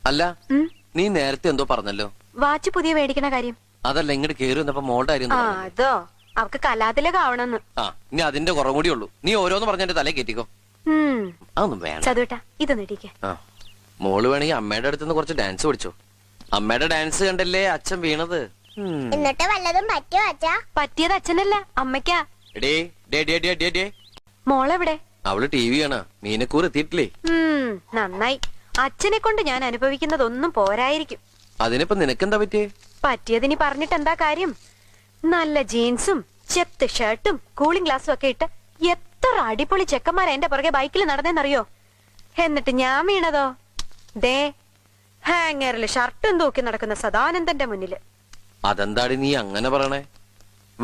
അല്ല നീ നേരത്തെ എന്തോ പറഞ്ഞല്ലോ, വാച്ച് പുതിയ മേടിക്കണ കാര്യം. അതല്ല ഇങ്ങോട്ട് കേറി വന്നപ്പോ മോളുടെ കാര്യം ആ അതോ, അവക്ക് കലാതിലക ആവണമെന്ന്. ആ ഇനി അതിന്റെ കുറവ് കൂടി ഉള്ളൂ. നീ ഓരോന്ന് പറഞ്ഞ തലേ കേറ്റിക്കോ. അതൊന്നും വേണം. ചതുവേട്ടാ ഇതൊന്നും ഇടിക്കേ. ആ മോള് വേണമെങ്കിൽ അമ്മയുടെ അടുത്തുനിന്ന് കുറച്ച് ഡാൻസ് പഠിച്ചോ. അമ്മയുടെ ഡാൻസ് കണ്ടല്ലേ അച്ഛൻ വീണത്. എന്നിട്ട് വല്ലതും പറ്റോ അച്ഛാ? പറ്റിയത് അച്ഛനല്ല അമ്മയ്ക്കാ. മോളെവിടെ? അവള് ടി വി ആണ്. മീനക്കൂർ എത്തിയിട്ടില്ലേ? നന്നായി. അച്ഛനെ കൊണ്ട് ഞാൻ അനുഭവിക്കുന്നതൊന്നും പോരായിരിക്കും. അതിനിപ്പോ നിനക്കെന്താ പറ്റിയേ? പറ്റിയതിനി പറഞ്ഞിട്ട് എന്താ കാര്യം? നല്ല ജീൻസും ചെത്ത് ഷർട്ടും കൂളിംഗ് ഗ്ലാസും ഒക്കെ ഇട്ട് എത്ര അടിപൊളി ചെക്കന്മാരാ എന്റെ പുറകെ ബൈക്കിൽ നടന്നേന്നറിയോ? എന്നിട്ട് ഞാൻ വീണതോ ദേ ഹാങ്ങറില് ഷർട്ടും തൂക്കി നടക്കുന്ന സദാനന്ദന്റെ മുന്നില്. അതെന്താടി നീ അങ്ങനെ പറയണേ?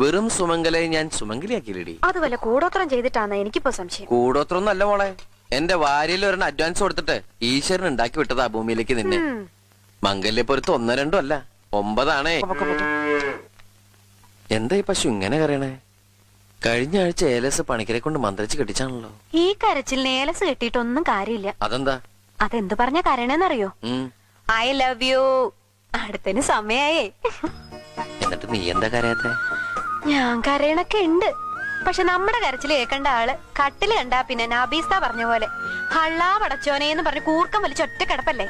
വെറും സുമംഗലയെ ഞാൻ സുമംഗലിയാക്കിയില്ലടി. അത് വല്ല കൂടോത്രം ചെയ്തിട്ടാന്ന് എനിക്കിപ്പോ സംശയം. കൂടോത്രം നല്ല മോളെ. എന്റെ വാരിയിൽ ഒരെണ്ണം അഡ്വാൻസ് കൊടുത്തിട്ട് ഈശ്വരൻ ഉണ്ടാക്കി വിട്ടതാ ഭൂമിയിലേക്ക് നിന്നെ. മംഗല്യപ്പൊരുത്ത് 1 2 അല്ല 9 എന്താ ഈ പശു ഇങ്ങനെ കരയണേ? കഴിഞ്ഞ ആഴ്ച ഏലസ് പണിക്കരെ കൊണ്ട് മന്ത്രിച്ച് കെട്ടിച്ചാണല്ലോ. ഈ കരച്ചിൽ ഏലസ് കെട്ടിയിട്ടൊന്നും കാര്യമില്ല. അതെന്താ? അതെന്ത് പറഞ്ഞ കരയണെന്നറിയോ? I love you. അടുത്തതിന് സമയായേ. എന്നിട്ട് നീ എന്താ കരയാത്തെ? ഞാൻ കരയണൊക്കെ ഉണ്ട്. പക്ഷെ നമ്മുടെ കരച്ചില് കേൾക്കേണ്ട ആള് കട്ടില് കണ്ടാ പിന്നെ നബീസ പറഞ്ഞ പോലെ ഹള്ളാ പടച്ചോനേന്ന് പറഞ്ഞ് കൂർക്കം വലിച്ചൊറ്റ കിടപ്പല്ലേ.